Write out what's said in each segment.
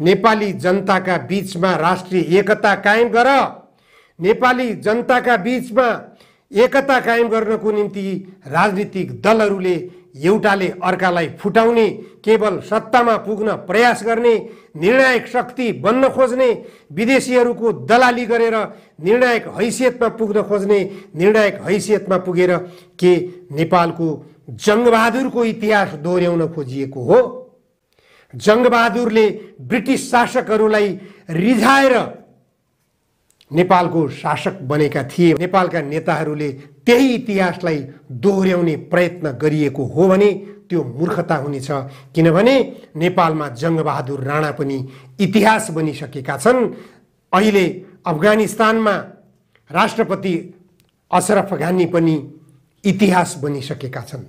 नेपाली जनताका बीचमा राष्ट्रिय एकता कायम गर। नेपाली जनताका बीचमा एकता कायम गर्नको निम्ति राजनीतिक दलहरूले एउटाले अर्कालाई फुटाउने, केवल सत्तामा पुग्न प्रयास गर्ने, निर्णायक शक्ति बन्न खोज्ने, विदेशीहरूको दलाली गरेर निर्णायक हैसियतमा पुग्न खोज्ने, निर्णायक हैसियतमा पुगेर के नेपालको जङ्गबहादुरको इतिहास दोहोर्याउन खोजिएको हो? जङ्गबहादुरले ब्रिटिस शासकहरूलाई रिझाएर नेपालको शासक बनेका थिए। नेपालका नेताहरूले त्यही इतिहासलाई दोहोर्याउने प्रयत्न गरिएको हो भने त्यो मूर्खता हुनेछ, किनभने नेपालमा जङ्गबहादुर राणा पनि इतिहास बनिसकेका छन्। अहिले अफगानिस्तानमा राष्ट्रपति अशरफ घानी पनि इतिहास बनिसकेका छन्।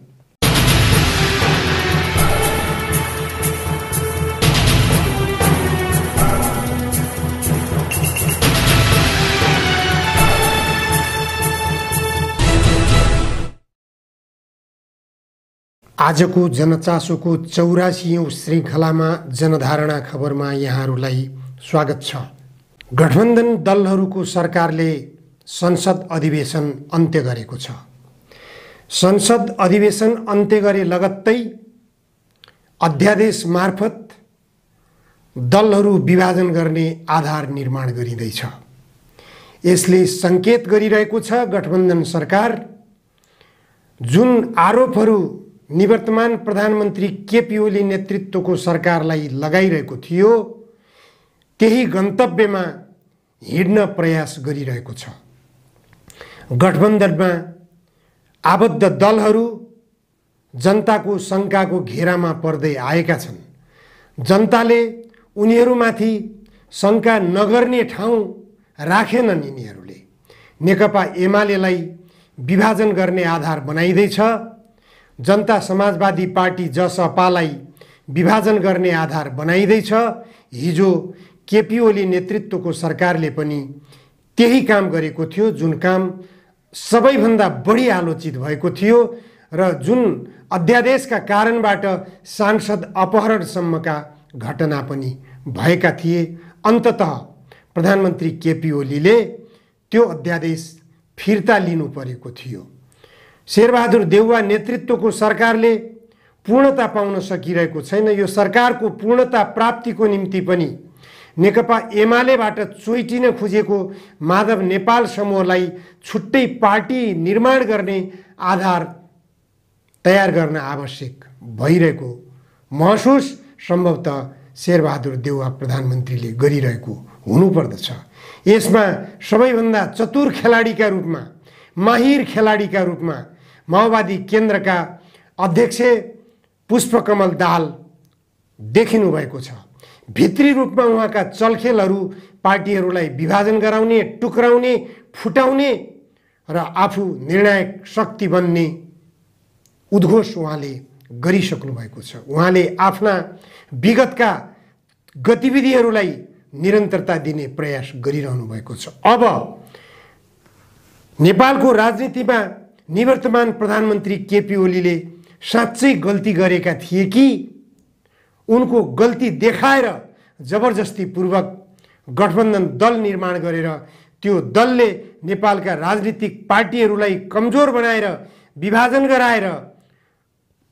आजको जनचासोको 84औं श्रृङ्खलामा जनधारणा खबरमा यहाँहरूलाई स्वागत छ। गठबन्धन दलहरूको सरकारले संसद अधिवेशन अन्त्य गरेको छ। संसद अधिवेशन अन्त्य गरे लगत्तै अध्यादेश मार्फत दलहरू विभाजन गर्ने आधार निर्माण गरिँदैछ। यसले सङ्केत गरिरहेको छ गठबन्धन सरकार जुन आरोपहरू निवर्तमान प्रधानमन्त्री केपी ओली नेतृत्वको सरकारलाई लगाइरहेको थियो त्यही गन्तव्यमा हिँड्न प्रयास गरिरहेको छ। गठबन्धनमा आबद्ध दलहरू जनताको शङ्काको घेरामा पर्दै आएका छन्। जनताले उनीहरूमाथि शङ्का नगर्ने ठाउँ राखेनन्। यिनीहरूले नेकपा एमालेलाई विभाजन गर्ने आधार बनाइँदैछ। जनता समाजवादी पार्टी जसपालाई विभाजन गर्ने आधार बनाइँदैछ। हिजो केपी ओली नेतृत्वको सरकारले पनि त्यही काम गरेको थियो, जुन काम सबैभन्दा बढी आलोचित भएको थियो र जुन अध्यादेशका कारणबाट सांसद अपहरणसम्मका घटना पनि भएका थिए। अन्ततः प्रधानमन्त्री केपी ओलीले त्यो अध्यादेश फिर्ता लिनु परेको थियो। शेरबहादुर देउवा नेतृत्वको सरकारले पूर्णता पाउन सकिरहेको छैन। यो सरकारको पूर्णता प्राप्तिको निम्ति पनि नेकपा एमालेबाट चोइटिन खोजेको माधव नेपाल समूहलाई छुट्टै पार्टी निर्माण गर्ने आधार तयार गर्न आवश्यक भइरहेको महसुस सम्भवतः शेरबहादुर देउवा प्रधानमन्त्रीले गरिरहेको हुनुपर्दछ। यसमा सबैभन्दा चतुर खेलाडीका रूपमा, माहिर खेलाडीका रूपमा माओवादी केन्द्रका अध्यक्ष पुष्पकमल दाहाल देखिनु भएको छ। भित्री रूपमा उहाँका चलखेलहरू पार्टीहरूलाई विभाजन गराउने, टुक्राउने, फुटाउने र आफू निर्णायक शक्ति बन्ने उद्घोष उहाँले गरिसक्नु भएको छ। उहाँले आफ्ना विगतका गतिविधिहरूलाई निरन्तरता दिने प्रयास गरिरहनु भएको छ। अब नेपालको राजनीतिमा निवर्तमान प्रधानमन्त्री केपी ओलीले साँच्चै गल्ती गरेका थिए कि उनको गल्ती देखाएर जबरजस्तीपूर्वक गठबन्धन दल निर्माण गरेर त्यो दलले नेपालका राजनीतिक पार्टीहरूलाई कमजोर बनाएर, विभाजन गराएर,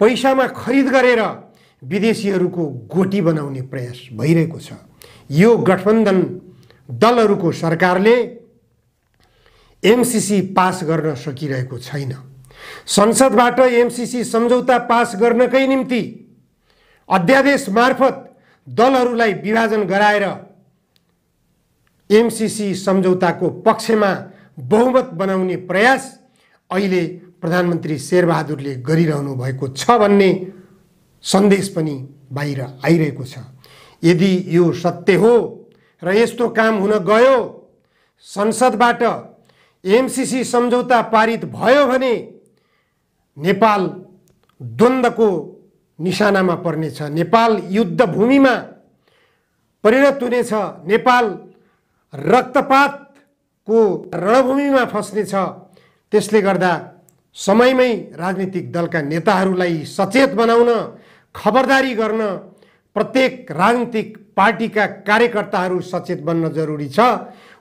पैसामा खरिद गरेर विदेशीहरूको गोटी बनाउने प्रयास भइरहेको छ। यो गठबन्धन दलहरूको सरकारले एमसीसी पास गर्न सकिरहेको छैन। संसदबाट एमसीसी सम्झौता पास गर्नकै निम्ति अध्यादेश मार्फत दलहरूलाई विभाजन गराएर एमसीसी सम्झौताको पक्षमा बहुमत बनाउने प्रयास अहिले प्रधानमन्त्री शेरबहादुरले गरिरहनु भएको छ भन्ने सन्देश पनि बाहिर आइरहेको छ। यदि यो सत्य हो र यस्तो काम हुन गयो, संसदबाट एमसीसी सम्झौता पारित भयो भने नेपाल द्वन्द्वको निशानामा पर्नेछ। नेपाल युद्धभूमिमा परिणत हुनेछ। नेपाल रक्तपातको रणभूमिमा फस्नेछ। त्यसले गर्दा समयमै राजनीतिक दलका नेताहरूलाई सचेत बनाउन, खबरदारी गर्न, प्रत्येक राजनीतिक पार्टीका कार्यकर्ताहरू सचेत बन्न जरुरी छ।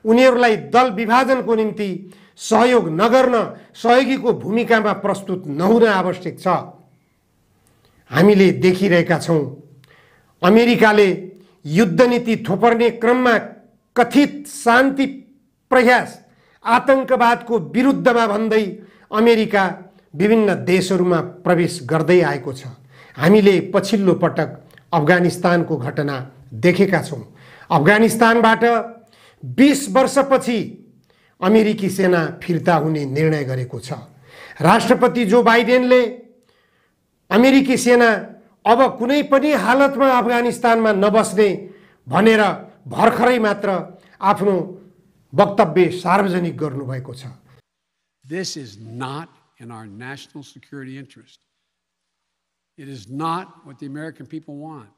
उनीहरूलाई दल विभाजनको निम्ति सहयोग नगर्न, सहयोगीको भूमिकामा प्रस्तुत नहुन आवश्यक छ। हामीले देखिरहेका छौँ अमेरिकाले युद्ध नीति थोपर्ने क्रममा कथित शान्ति प्रयास आतंकवादको विरुद्धमा भन्दै अमेरिका विभिन्न देशहरूमा प्रवेश गर्दै आएको छ। हामीले पछिल्लो पटक अफगानिस्तानको घटना देखेका छौँ। अफगानिस्तानबाट 20 वर्षपछि अमेरिकी सेना फिर्ता हुने निर्णय गरेको छ। राष्ट्रपति जो बाइडेनले अमेरिकी सेना अब कुनै पनि हालतमा अफगानिस्तानमा नबस्ने भनेर भर्खरै मात्र आफ्नो वक्तव्य सार्वजनिक गर्नुभएको छ। This is not in our national security interest. It is not what the American people want.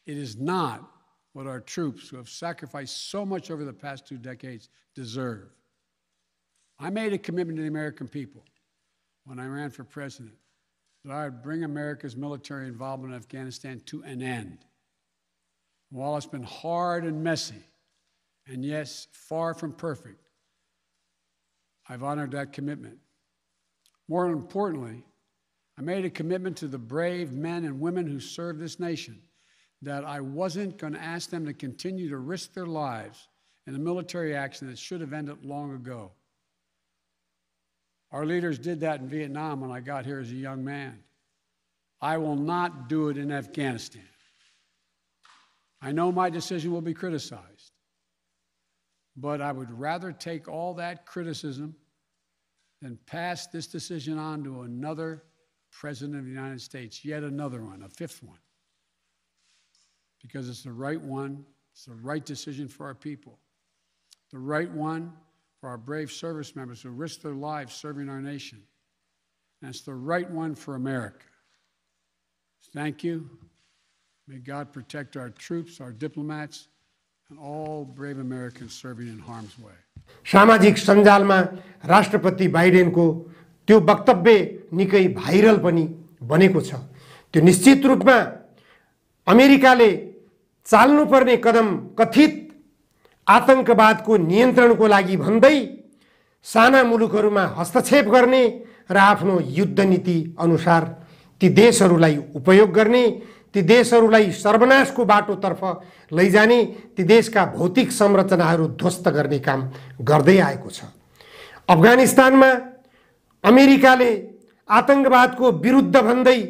It is not what our troops, who have sacrificed so much over the past 2 decades, deserve. I made a commitment to the American people when I ran for president that I would bring America's military involvement in Afghanistan to an end. While it's been hard and messy, and yes, far from perfect, I've honored that commitment. More importantly, I made a commitment to the brave men and women who serve this nation that I wasn't going to ask them to continue to risk their lives in a military action that should have ended long ago. Our leaders did that in Vietnam when I got here as a young man. I will not do it in Afghanistan. I know my decision will be criticized, but I would rather take all that criticism than pass this decision on to another President of the United States, yet another one, a 5th one, because it's the right one, it's the right decision for our people, the right one for our brave service members who risk their lives serving our nation, and it's the right one for America. Thank you. May God protect our troops, our diplomats, and all brave Americans serving in harm's way. सामाजिक सञ्जालमा राष्ट्रपति बाइडेनको त्यो वक्तव्य निकै viral पनि बनेको छ। त्यो निश्चित रूपमा अमेरिकाले चाल्नुपर्ने कदम कथित आतंकवादको नियन्त्रणको लागि भन्दै साना मुलुकहरूमा हस्तक्षेप गर्ने र आफ्नो युद्ध नीति अनुसार ती देशहरूलाई उपयोग गर्ने, ती देशहरूलाई सर्वनाशको बाटोतर्फ लैजाने, ती देशका भौतिक संरचनाहरू ध्वस्त गर्ने काम गर्दै आएको छ। अफगानिस्तानमा अमेरिकाले आतंकवादको विरुद्ध भन्दै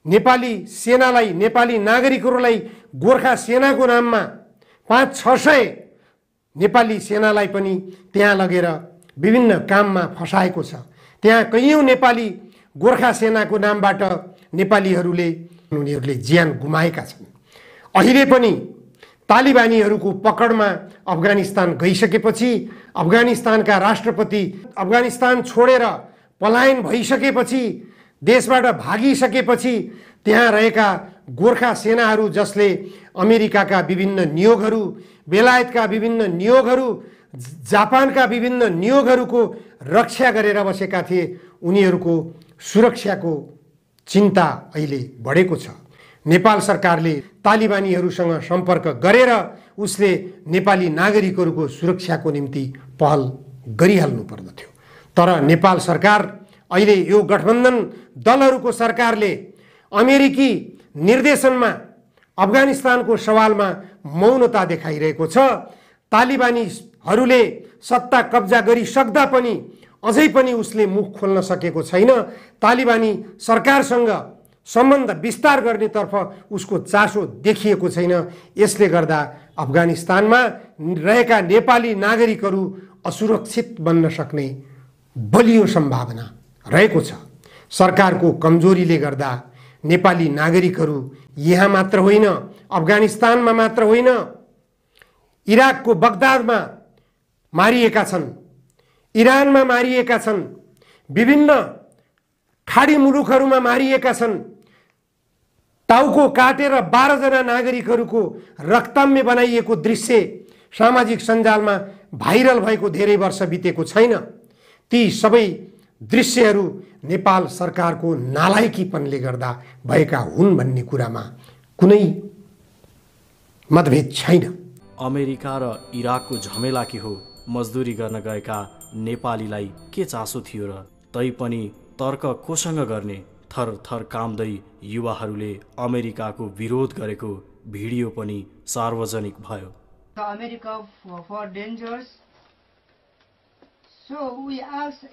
नेपाली सेनालाई, नेपाली नागरिकहरूलाई गोर्खा सेनाको नाममा 500-600 नेपाली सेनालाई पनि त्यहाँ लगेर विभिन्न काममा फसाएको छ। त्यहाँ कैयौं नेपाली गोर्खा सेनाको नामबाट नेपालीहरूले उनीहरूले ज्यान गुमाएका छन्। अहिले पनि तालिबानीहरूको पकडमा अफगानिस्तान गइसकेपछि, अफगानिस्तानका राष्ट्रपति अफगानिस्तान छोडेर पलायन भइसकेपछि, देशबाट भागिसकेपछि त्यहाँ रहेका गोर्खा सेनाहरू जसले अमेरिकाका विभिन्न नियोगहरू, बेलायतका विभिन्न नियोगहरू, जापानका विभिन्न नियोगहरूको रक्षा गरेर बसेका थिए, उनीहरूको सुरक्षाको चिन्ता अहिले बढेको छ। नेपाल सरकारले तालिबानीहरूसँग सम्पर्क गरेर उसले नेपाली नागरिकहरूको सुरक्षाको निम्ति पहल गरिहाल्नु पर्दथ्यो। तर नेपाल सरकार अहिले यो गठबन्धन दलहरूको सरकारले अमेरिकी निर्देशनमा अफगानिस्तानको सवालमा मौनता देखाइरहेको छ। तालिबानीहरूले सत्ता कब्जा गरिसक्दा पनि अझै पनि उसले मुख खोल्न सकेको छैन। तालिबानी सरकारसँग सम्बन्ध विस्तार गर्नेतर्फ उसको चासो देखिएको छैन। यसले गर्दा अफगानिस्तानमा रहेका नेपाली नागरिकहरू असुरक्षित बन्न सक्ने बलियो सम्भावना रहेको छ। सरकारको कमजोरीले गर्दा नेपाली नागरिकहरू यहाँ मात्र होइन, अफगानिस्तानमा मात्र होइन, इराकको बगदादमा मारिएका छन्, इरानमा मारिएका छन्, विभिन्न खाडी मुलुकहरूमा मारिएका छन्। टाउको काटेर 12 जना नागरिकहरूको रक्तम्य बनाइएको दृश्य सामाजिक सञ्जालमा भाइरल भएको धेरै वर्ष बितेको छैन। ती सबै दृश्यहरू नेपाल सरकारको नालायकीपनले गर्दा भएका हुन् भन्ने कुरामा कुनै मतभेद छैन। अमेरिका र इराकको झमेला के हो? मजदुरी गर्न गएका नेपालीलाई के चासो थियो र? तैपनि तर्क कोसँग गर्ने? थर काम्दै युवाहरूले अमेरिकाको विरोध गरेको भिडियो पनि सार्वजनिक भयो। America for dangers. So we ask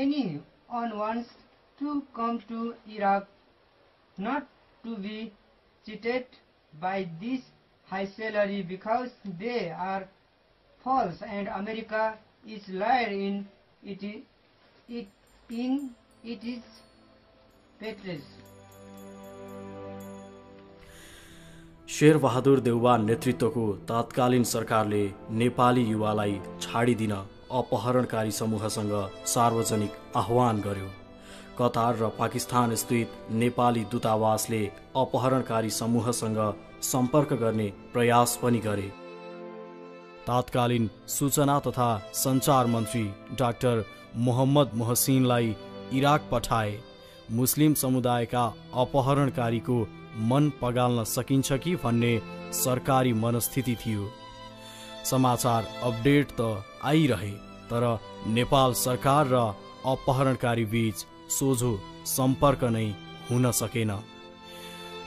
anyone wants to come to Iraq not to be cheated by this high salary because they are false and America is liar in its patriots. Sher Bahadur Deuba नेतृत्वको तत्कालीन सरकारले नेपाली युवालाई छाडिदिन अपहरणकारी समूहसँग सार्वजनिक आह्वान गर्यो। Qatar र पाकिस्तान स्थित नेपाली दूतावासले अपहरणकारी समूहसँग सम्पर्क गर्ने प्रयास पनि गरे। तत्कालीन सूचना तथा सञ्चार मन्त्री डाक्टर मोहम्मद मोहसिनलाई इराक पठाए। मुस्लिम समुदायका अपहरणकारीको मन पगाल्न सकिन्छ कि भन्ने सरकारी मनस्थिति थियो। समाचार अपडेट त आइरहे, तर नेपाल सरकार र अपहरणकारी बीच सोझो सम्पर्क नै हुन सकेन।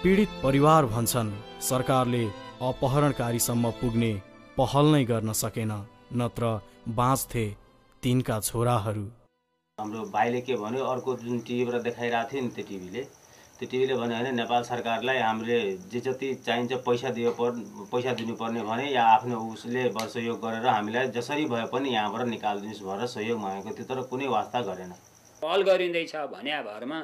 पीडित परिवार भन्छन् सरकारले अपहरणकारीसम्म पुग्ने पहल नै गर्न सकेन, नत्र बाँच्थे तिनका छोराहरू। हाम्रो भाइले के भन्यो, अर्को जुन टिभीबाट देखाइरहेको थियो नि त्यो टिभीले भन्यो होइन नेपाल सरकारलाई हामीले जे जति चाहिन्छ पैसा दिनुपर्ने भने या आफ्नो उसले सहयोग गरेर हामीलाई जसरी भए पनि यहाँबाट निकालिदिनुहोस् भनेर सहयोग मागेको थियो, तर कुनै वास्ता गरेन। पहल गरिँदैछ भने भरमा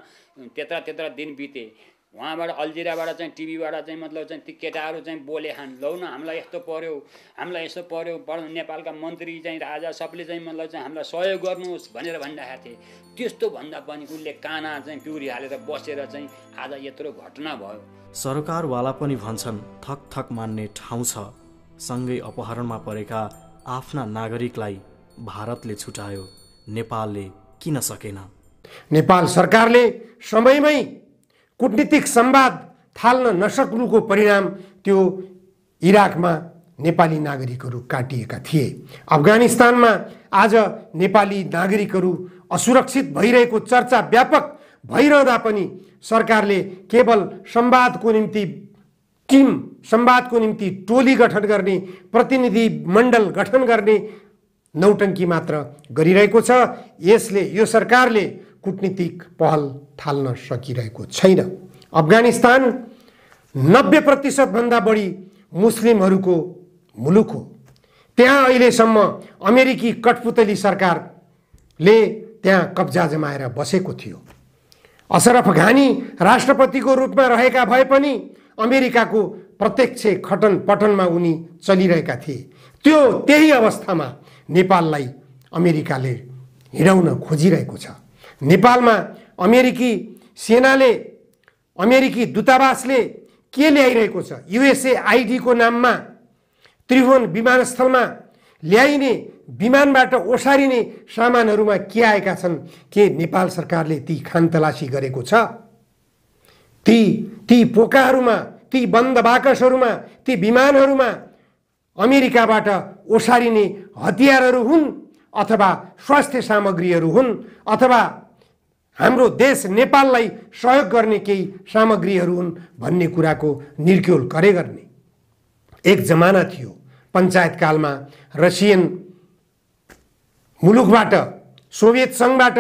त्यत्रा दिन बिते। वहाँबाट अल्जिराबाट चाहिँ टिभीबाट चाहिँ मतलब चाहिँ ती केटाहरू चाहिँ बोले खान लौ न हामीलाई यस्तो पर्यो, हामीलाई यस्तो पर्यो, नेपालका मन्त्री चाहिँ राजा सबले चाहिँ मतलब चाहिँ हामीलाई सहयोग गर्नुहोस् भनेर भनिरहेको थिए। त्यस्तो भन्दा पनि उसले काना चाहिँ पिउरी हालेर बसेर चाहिँ आज यत्रो घटना भयो। सरकारवाला पनि भन्छन् थक मान्ने ठाउँ छ। सँगै अपहरणमा परेका आफ्ना नागरिकलाई भारतले छुटायो, नेपालले किन सकेन? नेपाल सरकारले समयमै कूटनीतिक संवाद थाल्न नसक्नुको परिणाम त्यो इराकमा नेपाली नागरिकहरू काटिएका थिए। अफगानिस्तानमा आज नेपाली नागरिकहरू असुरक्षित भइरहेको चर्चा व्यापक भइरहँदा पनि सरकारले केवल संवादको निम्ति टोली गठन गर्ने, प्रतिनिधि मण्डल गठन गर्ने नौटङ्की मात्र गरिरहेको छ। यसले यो सरकारले कूटनीतिक पहल थाल्न सकिरहेको छैन। अफगानिस्तान 90% भन्दा बढी मुस्लिमहरूको मुलुक हो। त्यहाँ अहिलेसम्म अमेरिकी कठपुतली सरकारले त्यहाँ कब्जा जमाएर बसेको थियो। अशरफ घानी राष्ट्रपतिको रूपमा रहेका भए पनि अमेरिकाको प्रत्यक्ष खटन पटनमा उनी चलिरहेका थिए। त्यही अवस्थामा नेपाललाई अमेरिकाले हिँडाउन खोजिरहेको छ। नेपालमा अमेरिकी सेनाले, अमेरिकी दूतावासले के ल्याइरहेको छ? USAID को नाममा त्रिभुवन विमानस्थलमा ल्याइने, विमानबाट ओसारिने सामानहरूमा के आएका छन्? के नेपाल सरकारले ती खानतलासी गरेको छ? ती पोकाहरूमा, ती बन्द बाकसहरूमा, ती विमानहरूमा अमेरिकाबाट ओसारिने हतियारहरू हुन् अथवा स्वास्थ्य सामग्रीहरू हुन् अथवा हाम्रो देश नेपाललाई सहयोग गर्ने केही सामग्रीहरू हुन् भन्ने कुराको निर्क्योल करे गर्ने एक जमाना थियो। पञ्चायत कालमा रसियन मुलुकबाट, सोभियत संघबाट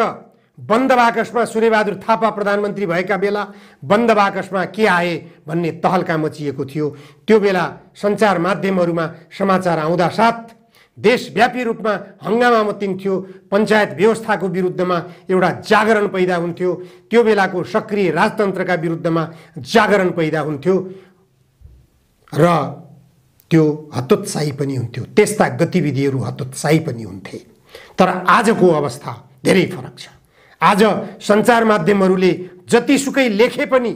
बन्द बाकसमा सूर्यबहादुर थापा प्रधानमन्त्री भएका बेला बन्द बाकसमा के आए भन्ने तहल्का मचिएको थियो। त्यो बेला सञ्चार माध्यमहरूमा समाचार आउँदा साथ देशव्यापी रूपमा हंगामा मचिन्थ्यो। पञ्चायत व्यवस्थाको विरुद्धमा एउटा जागरण पैदा हुन्थ्यो। त्यो बेलाको सक्रिय राजतन्त्रका विरुद्धमा जागरण पैदा हुन्थ्यो र त्यो हतोत्साही पनि हुन्थ्यो। त्यस्ता गतिविधिहरू हतोत्साही पनि हुन्थे। तर आजको अवस्था धेरै फरक छ। आज सञ्चार माध्यमहरूले जतिसुकै लेखे पनि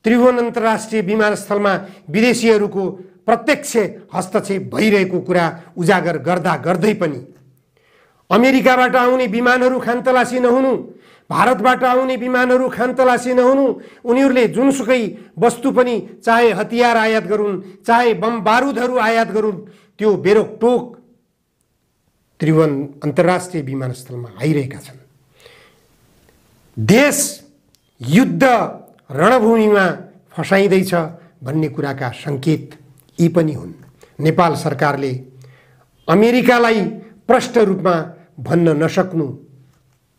त्रिभुवन अन्तर्राष्ट्रिय विमानस्थलमा विदेशीहरूको प्रत्यक्ष हस्तक्षेप भइरहेको कुरा उजागर गर्दा गर्दै पनि अमेरिकाबाट आउने विमानहरू खानतलासी नहुनु, भारतबाट आउने विमानहरू खानतलासी नहुनु, उनीहरूले जुनसुकै वस्तु पनि चाहे हतियार आयात गरून्, चाहे बम बारुदहरू आयात गरून्, त्यो बेरोकटोक त्रिभुवन अन्तर्राष्ट्रिय विमानस्थलमा आइरहेका छन्। देश युद्ध रणभूमिमा फसाइँदैछ भन्ने कुराका सङ्केत यी पनि हुन्। नेपाल सरकारले अमेरिकालाई प्रष्ट रूपमा भन्न नसक्नु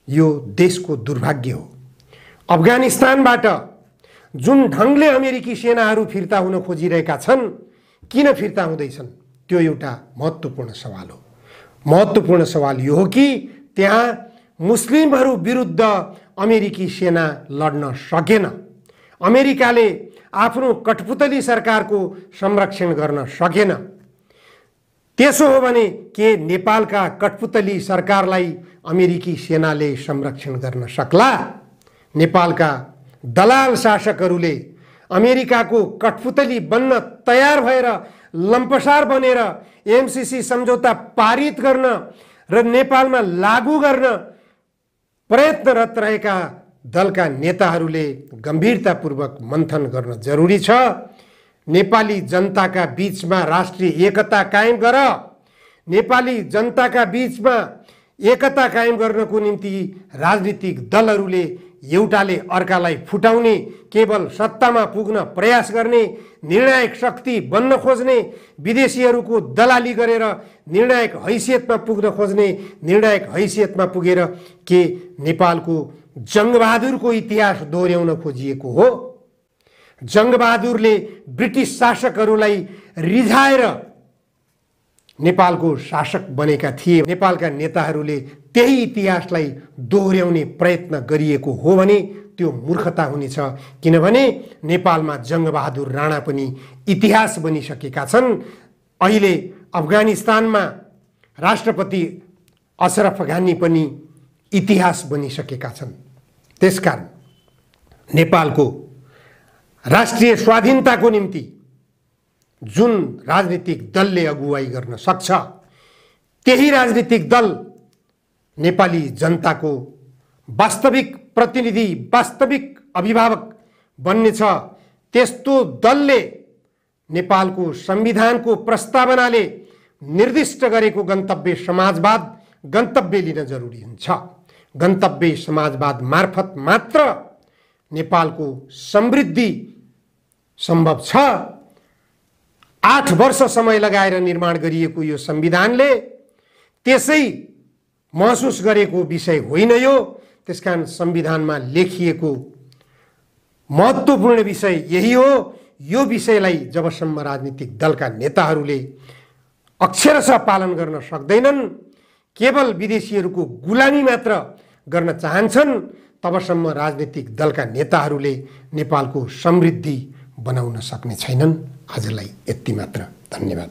यो देशको दुर्भाग्य हो। अफगानिस्तानबाट जुन ढङ्गले अमेरिकी सेनाहरू फिर्ता हुन खोजिरहेका छन्, किन फिर्ता हुँदैछन्, त्यो एउटा महत्त्वपूर्ण सवाल हो। महत्त्वपूर्ण सवाल यो हो कि त्यहाँ मुस्लिमहरू विरुद्ध अमेरिकी सेना लड्न सकेन। अमेरिकाले आफ्नो कठपुतली सरकारको संरक्षण गर्न सकेन। त्यसो हो भने के नेपालका कठपुतली सरकारलाई अमेरिकी सेनाले संरक्षण गर्न सक्ला? नेपालका दलाल शासकहरूले अमेरिकाको कठपुतली बन्न तयार भएर लम्पसार बनेर एमसीसी सम्झौता पारित गर्न र नेपालमा लागू गर्न प्रयत्नरत रहेका दलका नेताहरूले गम्भीरतापूर्वक मन्थन गर्न जरुरी छ। नेपाली जनताका बीचमा राष्ट्रिय एकता कायम गर। नेपाली जनताका बीचमा एकता कायम गर्नको निम्ति राजनीतिक दलहरूले एउटाले अर्कालाई फुटाउने, केवल सत्तामा पुग्न प्रयास गर्ने, निर्णायक शक्ति बन्न खोज्ने, विदेशीहरूको दलाली गरेर निर्णायक हैसियतमा पुग्न खोज्ने, निर्णायक हैसियतमा पुगेर के नेपालको जङ्गबहादुरको इतिहास दोहोर्याउन खोजिएको हो? जङ्गबहादुरले ब्रिटिस शासकहरूलाई रिझाएर नेपालको शासक बनेका थिए। नेपालका नेताहरूले त्यही इतिहासलाई दोहोर्याउने प्रयत्न गरिएको हो भने त्यो मूर्खता हुनेछ। किनभने नेपालमा जङ्गबहादुर राणा पनि इतिहास बनिसकेका छन्। अहिले अफगानिस्तानमा राष्ट्रपति अशरफ घानी पनि इतिहास बनिसकेका छन्। त्यसकारण नेपालको राष्ट्रिय स्वाधीनताको निम्ति जुन राजनीतिक दलले अगुवाई गर्न सक्छ, त्यही राजनीतिक दल नेपाली जनताको वास्तविक प्रतिनिधि, वास्तविक अभिभावक बन्नेछ। त्यस्तो दलले नेपालको संविधानको प्रस्तावनाले निर्दिष्ट गरेको गन्तव्य समाजवाद गन्तव्य लिन जरुरी हुन्छ। गन्तव्य समाजवाद मार्फत मात्र नेपालको समृद्धि सम्भव छ। 8 वर्ष समय लगाएर निर्माण गरिएको यो संविधानले त्यसै महसुस गरेको विषय होइन यो। त्यसकारण संविधानमा लेखिएको महत्त्वपूर्ण विषय यही हो। यो विषयलाई जबसम्म राजनीतिक दलका नेताहरूले अक्षरशः पालन गर्न सक्दैनन्, केवल विदेशीहरूको गुलामी मात्र गर्न चाहन्छन्, तबसम्म राजनीतिक दलका नेताहरूले नेपालको समृद्धि बनाउन सक्ने छैनन्। आजलाई यति मात्र। धन्यवाद।